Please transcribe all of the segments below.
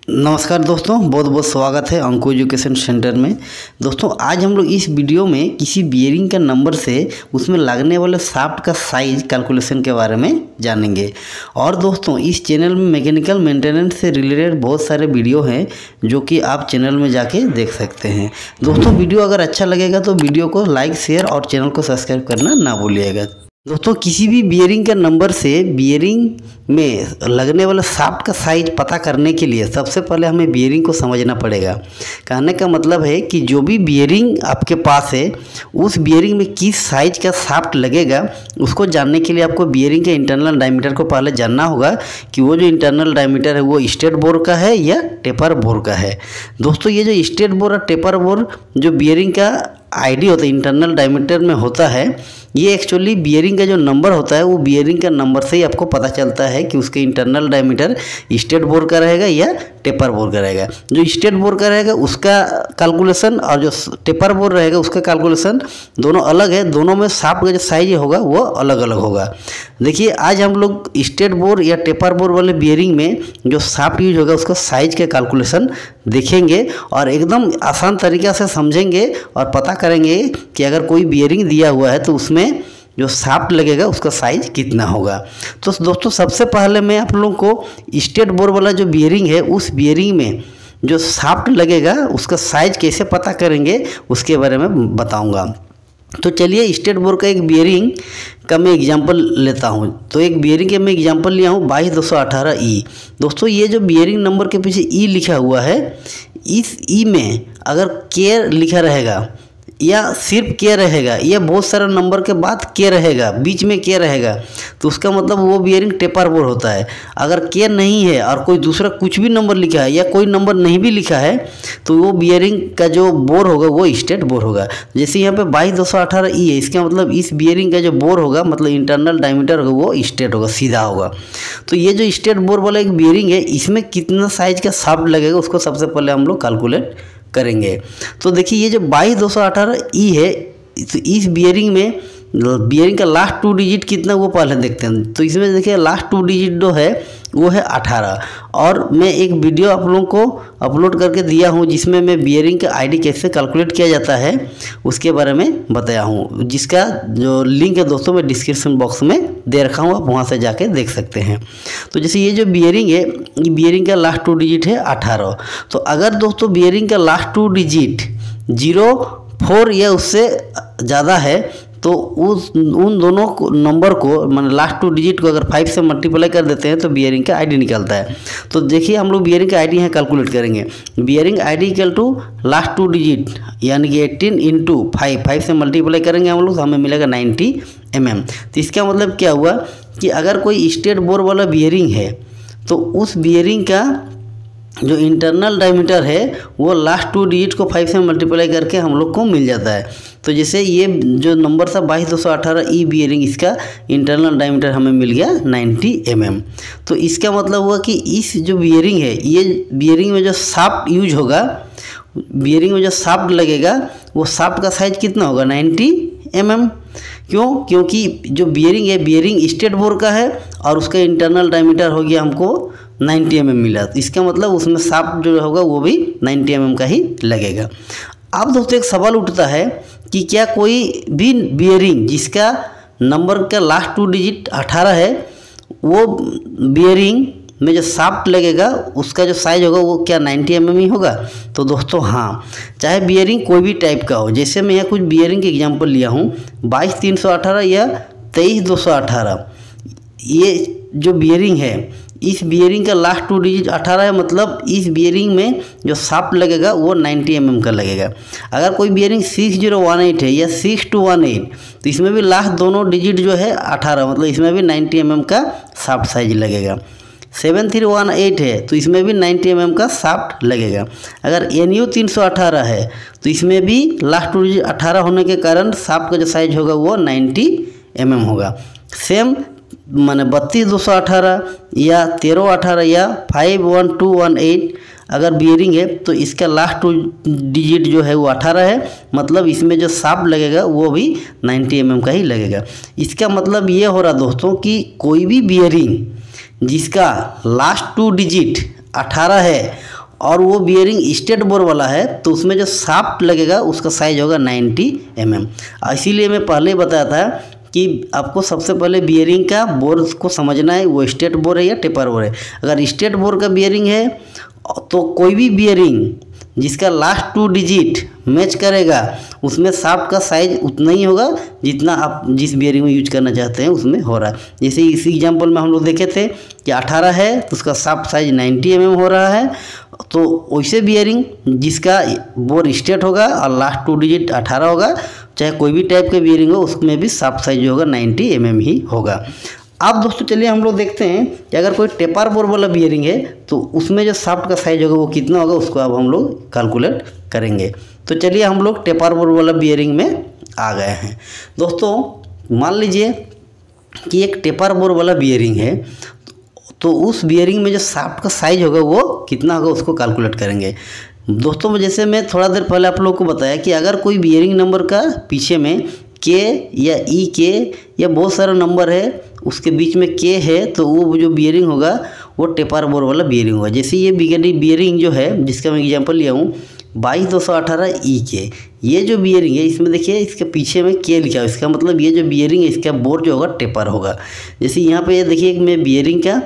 नमस्कार दोस्तों, बहुत बहुत स्वागत है अंको एजुकेशन सेंटर में। दोस्तों आज हम लोग इस वीडियो में किसी बियरिंग का नंबर से उसमें लगने वाले शाफ्ट का साइज कैलकुलेशन के बारे में जानेंगे। और दोस्तों इस चैनल में मैकेनिकल मेंटेनेंस से रिलेटेड बहुत सारे वीडियो हैं जो कि आप चैनल में जाके देख सकते हैं। दोस्तों वीडियो अगर अच्छा लगेगा तो वीडियो को लाइक, शेयर और चैनल को सब्सक्राइब करना ना भूलिएगा। दोस्तों किसी भी बियरिंग के नंबर से बियरिंग में लगने वाला शाफ्ट का साइज पता करने के लिए सबसे पहले हमें बियरिंग को समझना पड़ेगा। कहने का मतलब है कि जो भी बियरिंग आपके पास है उस बियरिंग में किस साइज का शाफ्ट लगेगा उसको जानने के लिए आपको बियरिंग के इंटरनल डायमीटर को पहले जानना होगा कि वो जो इंटरनल डायमीटर है वो स्ट्रेट बोर का है या टेपर बोर का है। दोस्तों ये जो स्ट्रेट बोर और टेपर बोर जो बियरिंग का आईडी होता है इंटरनल डायमीटर में होता है, ये एक्चुअली बियरिंग का जो नंबर होता है वो बियरिंग का नंबर से ही आपको पता चलता है कि उसके इंटरनल डायमीटर स्ट्रेट बोर का रहेगा या टेपर बोर का रहेगा। जो स्ट्रेट बोर का रहेगा उसका कैलकुलेशन और जो टेपर बोर रहेगा उसका कैलकुलेशन दोनों अलग है। दोनों में शाफ्ट का जो साइज होगा वो अलग अलग होगा। देखिए आज हम लोग स्ट्रेट बोर या टेपर बोर वाले बियरिंग में जो शाफ्ट यूज होगा उसका साइज का कैलकुलेशन देखेंगे और एकदम आसान तरीक़ा से समझेंगे और पता करेंगे कि अगर कोई बियरिंग दिया हुआ है तो उसमें जो शाफ्ट लगेगा उसका साइज कितना होगा। तो दोस्तों सबसे पहले मैं आप लोगों को स्ट्रेट बोर वाला जो बियरिंग है उस बियरिंग में जो शाफ्ट लगेगा उसका साइज कैसे पता करेंगे उसके बारे में बताऊंगा। तो चलिए स्ट्रेट बोर का एक बियरिंग का मैं एग्जांपल लेता हूं। तो एक बियरिंग के मैं एग्जांपल लिया हूं 22218E। दोस्तों ये जो बियरिंग नंबर के पीछे ई लिखा हुआ है, इस ई में अगर केयर लिखा रहेगा या सिर्फ के रहेगा या बहुत सारा नंबर के बाद के रहेगा, बीच में के रहेगा, तो उसका मतलब वो बियरिंग टेपर बोर होता है। अगर के नहीं है और कोई दूसरा कुछ भी नंबर लिखा है या कोई नंबर नहीं भी लिखा है तो वो बियरिंग का जो बोर होगा वो स्ट्रेट बोर होगा। जैसे यहाँ पे 22218E है, इसका मतलब इस बियरिंग का जो बोर होगा मतलब इंटरनल डायमीटर होगा वो स्ट्रेट होगा, सीधा होगा। तो ये जो स्ट्रेट बोर वाला एक बियरिंग है इसमें कितना साइज का शाफ्ट लगेगा उसको सबसे पहले हम लोग कैलकुलेट करेंगे। तो देखिए ये जो 22218E है तो इस बियरिंग में बियरिंग का लास्ट 2 डिजिट कितना वो पहले देखते हैं। तो इसमें देखिए लास्ट 2 डिजिट जो है वो है 18 और मैं एक वीडियो आप लोगों को अपलोड करके दिया हूँ जिसमें मैं बियरिंग का आईडी कैसे कैलकुलेट किया जाता है उसके बारे में बताया हूँ, जिसका जो लिंक है दोस्तों मैं डिस्क्रिप्शन बॉक्स में दे रखा हूँ, आप वहाँ से जाके देख सकते हैं। तो जैसे ये जो बियरिंग है ये बियरिंग का लास्ट 2 डिजिट है 18। तो अगर दोस्तों बियरिंग का लास्ट 2 डिजिट 04 या उससे ज़्यादा है तो उन दोनों नंबर को मतलब लास्ट 2 डिजिट को अगर 5 से मल्टीप्लाई कर देते हैं तो बियरिंग का आईडी निकलता है। तो देखिए हम लोग बियरिंग का आईडी यहाँ कैलकुलेट करेंगे। Bearing ID equal to last 2 digit यानी कि 18 इंटू 5 से मल्टीप्लाई करेंगे हम लोग तो हमें मिलेगा 90 mm। तो इसका मतलब क्या हुआ कि अगर कोई स्ट्रेट बोर वाला बियरिंग है तो उस बियरिंग का जो इंटरनल डायमीटर है वो लास्ट 2 डिजिट को 5 से मल्टीप्लाई करके हम लोग को मिल जाता है। तो जैसे ये जो नंबर था 22218E बियरिंग, इसका इंटरनल डायमीटर हमें मिल गया 90 mm। तो इसका मतलब हुआ कि इस जो बियरिंग है ये बियरिंग में जो शाफ्ट यूज होगा, बियरिंग में जो शाफ्ट लगेगा वो शाफ्ट का साइज कितना होगा 90 mm। क्यों? क्योंकि जो बियरिंग है बियरिंग स्ट्रेट बोर का है और उसका इंटरनल डायमीटर हो गया हमको 90 mm मिला। तो इसका मतलब उसमें शाफ्ट जो होगा वो भी 90 mm का ही लगेगा। अब दोस्तों एक सवाल उठता है कि क्या कोई भी बियरिंग जिसका नंबर का लास्ट 2 डिजिट 18 है वो बियरिंग में जो शाफ्ट लगेगा उसका जो साइज होगा वो क्या 90 mm ही होगा? तो दोस्तों हाँ, चाहे बियरिंग कोई भी टाइप का हो। जैसे मैं यहाँ कुछ बियरिंग के एग्जांपल लिया हूँ 22318 या 23218। ये जो बियरिंग है इस बियरिंग का लास्ट 2 डिजिट 18 है, मतलब इस बियरिंग में जो शाफ्ट लगेगा वो 90 mm का लगेगा। अगर कोई बियरिंग 6018 है या 6218 तो इसमें भी लास्ट दोनों डिजिट जो है 18, मतलब इसमें भी 90 mm का शाफ्ट साइज लगेगा। 7318 है तो इसमें भी 90 mm का शाफ्ट लगेगा। अगर NU 318 है तो इसमें भी लास्ट 2 डिजिट 18 होने के कारण शाफ्ट का जो साइज होगा वो 90 mm होगा। सेम माने 32218 या 1318 या 51218 अगर बियरिंग है तो इसका लास्ट 2 डिजिट जो है वो 18 है, मतलब इसमें जो शाफ्ट लगेगा वो भी 90 mm का ही लगेगा। इसका मतलब ये हो रहा दोस्तों कि कोई भी बियरिंग जिसका लास्ट 2 डिजिट 18 है और वो बियरिंग स्टेट बोर वाला है तो उसमें जो शाफ्ट लगेगा उसका साइज होगा 90 mm। इसीलिए मैं पहले ही बताया था कि आपको सबसे पहले बियरिंग का बोर को समझना है, वो स्टेट बोर है या टेपर बोर है। अगर स्टेट बोर का बियरिंग है तो कोई भी बियरिंग जिसका लास्ट 2 डिजिट मैच करेगा उसमें शाफ्ट का साइज उतना ही होगा जितना आप जिस बियरिंग में यूज करना चाहते हैं उसमें हो रहा है। जैसे इसी एग्जांपल में हम लोग देखे थे कि 18 है तो उसका शाफ्ट साइज 90 mm हो रहा है, तो वैसे बियरिंग जिसका बोर स्ट्रेट होगा और लास्ट 2 डिजिट 18 होगा, चाहे कोई भी टाइप का बियरिंग हो उसमें भी शाफ्ट साइज जो होगा 90 mm ही होगा। अब दोस्तों चलिए हम लोग देखते हैं कि अगर कोई टेपर बोर वाला बियरिंग है तो उसमें जो शाफ्ट का साइज होगा वो कितना होगा, उसको अब हम लोग कैलकुलेट करेंगे। तो चलिए हम लोग टेपर बोर वाला बियरिंग में आ गए हैं। दोस्तों मान लीजिए कि एक टेपर बोर वाला बियरिंग है तो उस बियरिंग में जो शाफ्ट का साइज होगा वो कितना होगा उसको कैलकुलेट करेंगे। दोस्तों जैसे मैं थोड़ा देर पहले आप लोगों को बताया कि अगर कोई बियरिंग नंबर का पीछे में के या ई के या बहुत सारा नंबर है उसके बीच में के है तो वो जो बियरिंग होगा वो टेपर बोर वाला बियरिंग होगा। जैसे ये बियरिंग जो है जिसका मैं एग्जांपल लिया हूँ 22218 ई के, ये जो बियरिंग है इसमें देखिए इसके पीछे में के लिखा है, इसका मतलब ये जो बियरिंग है इसका बोर जो होगा टेपर होगा। जैसे यहाँ पे देखिए मैं बियरिंग का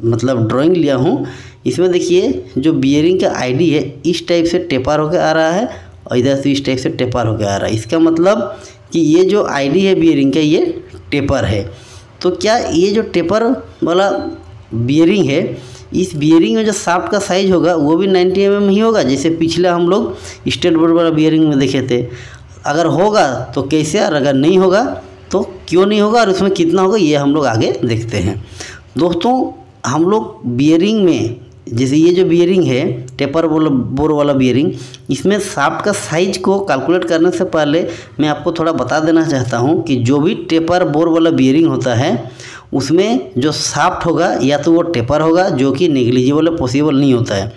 मतलब ड्राइंग लिया हूँ, इसमें देखिए जो बियरिंग का आईडी है इस टाइप से टेपर होकर आ रहा है और इधर से इस टाइप से टेपर होकर आ रहा है। इसका मतलब कि ये जो आईडी है बियरिंग का ये टेपर है। तो क्या ये जो टेपर वाला बियरिंग है इस बियरिंग में जो शाफ्ट का साइज होगा वो भी 90 mm ही होगा, जैसे पिछला हम लोग स्टेट बोर वाला बियरिंग में देखे थे। अगर होगा तो कैसे और अगर नहीं होगा तो क्यों नहीं होगा और उसमें कितना होगा ये हम लोग आगे देखते हैं। दोस्तों हम लोग बियरिंग में जैसे ये जो बियरिंग है टेपर बोर वाला बियरिंग, इसमें शाफ्ट का साइज को कैलकुलेट करने से पहले मैं आपको थोड़ा बता देना चाहता हूँ कि जो भी टेपर बोर वाला बियरिंग होता है उसमें जो शाफ्ट होगा या तो वो टेपर होगा जो कि नेग्लिजिबल है, पॉसिबल नहीं होता है,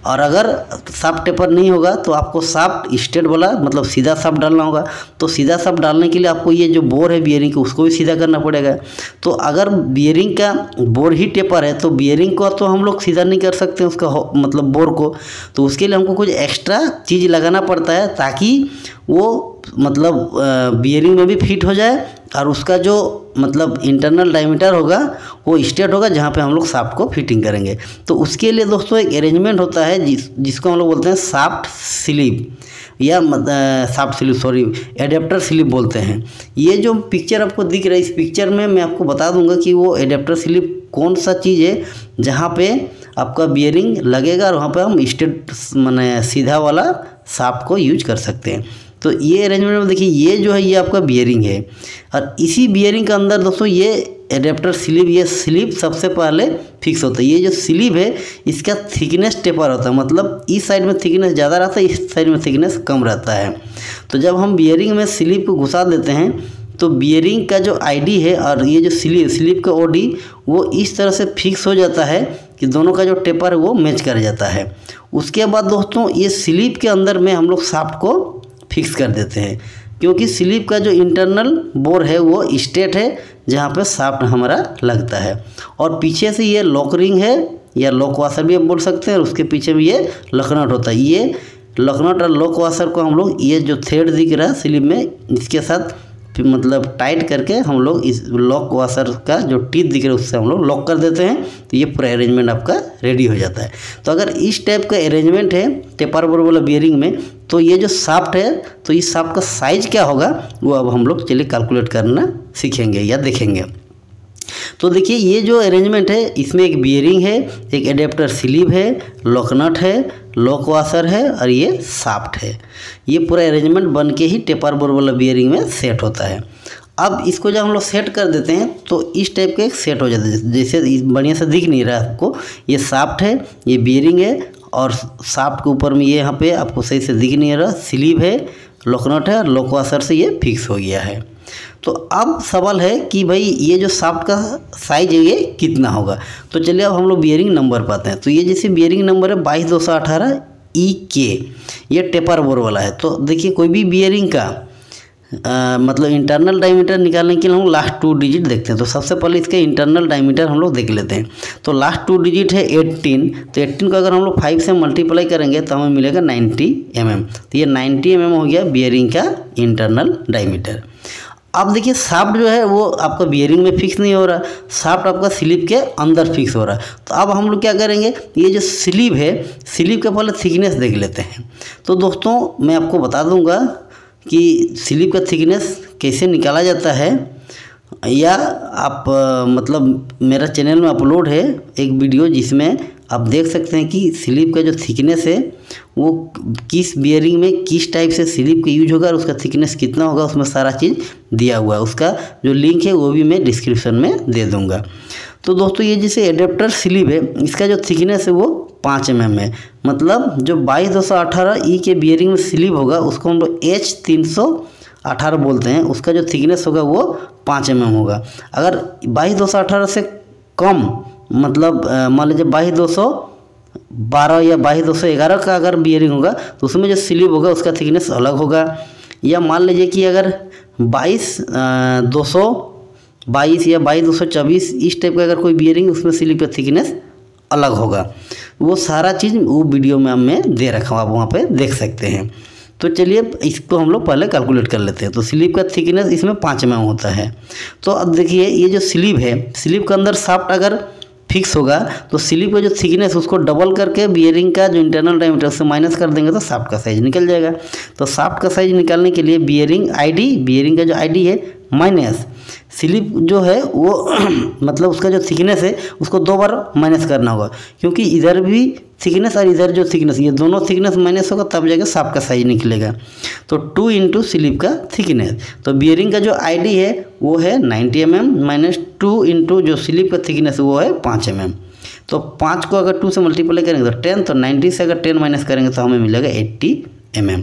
और अगर शाफ्ट टेपर नहीं होगा तो आपको शाफ्ट स्ट्रेट वाला मतलब सीधा शाफ्ट डालना होगा। तो सीधा शाफ्ट डालने के लिए आपको ये जो बोर है बियरिंग का उसको भी सीधा करना पड़ेगा। तो अगर बियरिंग का बोर ही टेपर है तो बियरिंग को तो हम लोग सीधा नहीं कर सकते उसका मतलब बोर को, तो उसके लिए हमको कुछ एक्स्ट्रा चीज़ लगाना पड़ता है ताकि वो मतलब बियरिंग में भी फिट हो जाए और उसका जो मतलब इंटरनल डायमीटर होगा वो स्ट्रेट होगा जहाँ पे हम लोग शाफ्ट को फिटिंग करेंगे। तो उसके लिए दोस्तों एक अरेंजमेंट होता है जिसको हम लोग बोलते हैं शाफ्ट स्लीव या shaft sleeve sorry adapter sleeve बोलते हैं। ये जो पिक्चर आपको दिख रहा है इस पिक्चर में मैं आपको बता दूंगा कि वो एडेप्टर स्लीव कौन सा चीज़ है जहाँ पे आपका बियरिंग लगेगा और वहाँ पे हम स्ट्रेट माने सीधा वाला शाफ्ट को यूज कर सकते हैं। तो ये अरेंजमेंट में देखिए ये जो है ये आपका बियरिंग है और इसी बियरिंग के अंदर दोस्तों ये एडेप्टर स्लीव, ये स्लीव सबसे पहले फिक्स होता है। ये जो स्लीव है इसका थिकनेस टेपर होता है, मतलब इस साइड में थिकनेस ज़्यादा रहता है, इस साइड में थिकनेस कम रहता है। तो जब हम बियरिंग में स्लीव को घुसा देते हैं तो बियरिंग का जो आईडी है और ये जो स्लीव का ओडी वो इस तरह से फिक्स हो जाता है कि दोनों का जो टेपर है वो मैच कर जाता है। उसके बाद दोस्तों ये स्लीव के अंदर में हम लोग शाफ्ट को फिक्स कर देते हैं क्योंकि स्लीव का जो इंटरनल बोर है वो स्ट्रेट है जहाँ पे शाफ्ट हमारा लगता है, और पीछे से ये लॉक रिंग है या लॉक वाशर भी आप बोल सकते हैं और उसके पीछे भी ये लकनट होता है। ये लकनट और लॉक वाशर को हम लोग ये जो थ्रेड दिख रहा है स्लीव में इसके साथ मतलब टाइट करके हम लोग इस लॉक वाशर का जो टीथ दिख रहा है उससे हम लोग लॉक कर देते हैं, तो ये पूरा अरेंजमेंट आपका रेडी हो जाता है। तो अगर इस टाइप का अरेंजमेंट है टेपर बोर वाला बियरिंग में तो ये जो शाफ्ट है तो इस शाफ्ट का साइज क्या होगा वो अब हम लोग चलिए कैलकुलेट करना सीखेंगे या देखेंगे। तो देखिए ये जो अरेंजमेंट है इसमें एक बियरिंग है, एक एडेप्टर स्लीव है, लॉकनट है, लॉक वाशर है और ये शाफ्ट है। ये पूरा अरेंजमेंट बन के ही टेपर बोर वाला बियरिंग में सेट होता है। अब इसको जब हम लोग सेट कर देते हैं तो इस टाइप का एक सेट हो जाता है, जैसे बढ़िया से दिख नहीं रहा है आपको, ये शाफ्ट है, ये बियरिंग है और शाफ्ट के ऊपर में ये यहाँ पे आपको सही से दिख नहीं रहा स्लीव है, लॉकनट है और लॉक वाशर से ये फिक्स हो गया है। तो अब सवाल है कि भाई ये जो शाफ्ट का साइज है ये कितना होगा। तो चलिए अब हम लोग बियरिंग नंबर पाते हैं। तो ये जैसे बियरिंग नंबर है 22218 EK, ये टेपर बोर वाला है। तो देखिए कोई भी बियरिंग का मतलब इंटरनल डायमीटर निकालने के लिए हम लास्ट 2 डिजिट देखते हैं। तो सबसे पहले इसके इंटरनल डायमीटर हम लोग देख लेते हैं। तो लास्ट 2 डिजिट है 18, तो 18 को अगर हम लोग 5 से मल्टीप्लाई करेंगे तो हमें मिलेगा 90 mm। तो ये 90 mm हो गया बियरिंग का इंटरनल डायमीटर। अब देखिए शाफ्ट जो है वो आपका बियरिंग में फिक्स नहीं हो रहा, शाफ्ट आपका स्लीव के अंदर फिक्स हो रहा है। तो अब हम लोग क्या करेंगे, ये जो स्लीव है, स्लीव का पहले थिकनेस देख लेते हैं। तो दोस्तों मैं आपको बता दूंगा कि स्लीव का थिकनेस कैसे निकाला जाता है, या आप मतलब मेरा चैनल में अपलोड है एक वीडियो जिसमें आप देख सकते हैं कि स्लीव का जो थिकनेस है वो किस बियरिंग में किस टाइप से स्लीव का यूज होगा और उसका थिकनेस कितना होगा, उसमें सारा चीज़ दिया हुआ है। उसका जो लिंक है वो भी मैं डिस्क्रिप्शन में दे दूंगा। तो दोस्तों ये जैसे एडेप्टर स्लीव है, इसका जो थिकनेस है वो 5 mm है। मतलब जो 22218 ई के बियरिंग में स्लीव होगा उसको हम लोग H318 बोलते हैं, उसका जो थिकनेस होगा वो 5 mm होगा। अगर 22218 से कम, मतलब मान लीजिए 22212 या 22211 का अगर बियरिंग होगा तो उसमें जो स्लीव होगा उसका थिकनेस अलग होगा। या मान लीजिए कि अगर 22222 या 22224 इस टाइप का अगर कोई बियरिंग, उसमें स्लीव का थिकनेस अलग होगा। वो सारा चीज़ वो वीडियो में मैं दे रखा हूँ, आप वहाँ पे देख सकते हैं। तो चलिए इसको हम लोग पहले कैलकुलेट कर लेते हैं। तो स्लीव का थिकनेस इसमें 5 mm होता है। तो अब देखिए ये जो स्लीव है, स्लीव के अंदर शाफ्ट अगर फिक्स होगा तो स्लीव का जो थिकनेस उसको डबल करके बियरिंग का जो इंटरनल डायमीटर से माइनस कर देंगे तो शाफ्ट का साइज निकल जाएगा। तो शाफ्ट का साइज निकालने के लिए बियरिंग का जो आईडी है माइनस स्लीव जो है वो मतलब उसका जो थिकनेस है उसको 2 बार माइनस करना होगा, क्योंकि इधर भी थिकनेस और इधर जो थिकनेस, ये दोनों थिकनेस माइनस होगा तब जाके शाफ्ट का साइज निकलेगा। तो 2 इंटू स्लीव का थिकनेस। तो बियरिंग का जो आईडी है वो है 90 mm माइनस 2 इंटू जो स्लीव का थिकनेस वो है 5 mm। तो 5 को अगर 2 से मल्टीप्लाई करेंगे तो 10, तो 90 से अगर 10 माइनस करेंगे तो हमें मिलेगा 80 mm।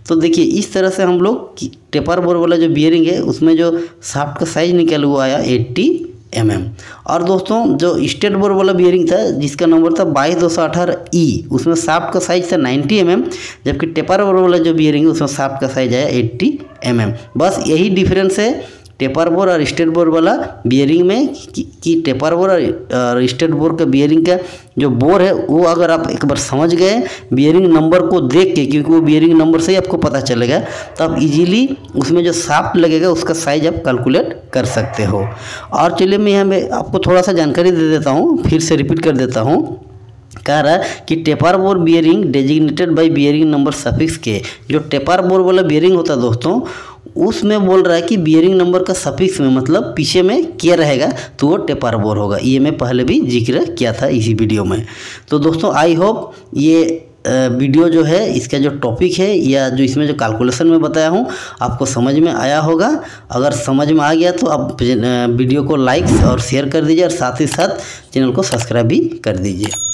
तो देखिए इस तरह से हम लोग टेपर बोर वाला जो बियरिंग है उसमें जो शाफ्ट का साइज निकल हुआ आया 80 mm। और दोस्तों जो स्टेट बोर वाला बियरिंग था जिसका नंबर था 22218 ई, उसमें शाफ्ट का साइज था 90 mm, जबकि टेपर बोर वाला जो बियरिंग है उसमें शाफ्ट का साइज आया 80 mm। बस यही डिफरेंस है टेपर बोर और स्टेट बोर वाला बियरिंग में कि टेपर बोर और स्टेट बोर का बियरिंग का जो बोर है वो अगर आप एक बार समझ गए बियरिंग नंबर को देख के, क्योंकि वो बियरिंग नंबर से ही आपको पता चलेगा, तो आप इजीली उसमें जो शाफ्ट लगेगा उसका साइज आप कैलकुलेट कर सकते हो। और चलिए मैं यहाँ पे आपको थोड़ा सा जानकारी दे देता हूँ, फिर से रिपीट कर देता हूँ। कह रहा है कि taper bore bearing designated by bearing number suffix के, जो टेपर बोर वाला बियरिंग होता है दोस्तों उसमें बोल रहा है कि बियरिंग नंबर का सफिक्स में मतलब पीछे में क्या रहेगा तो वो टेपर बोर होगा। ये मैं पहले भी जिक्र किया था इसी वीडियो में। तो दोस्तों आई होप ये वीडियो जो है इसका जो टॉपिक है या जो इसमें जो कैलकुलेशन में बताया हूँ आपको समझ में आया होगा। अगर समझ में आ गया तो आप वीडियो को लाइक और शेयर कर दीजिए और साथ ही साथ चैनल को सब्सक्राइब भी कर दीजिए।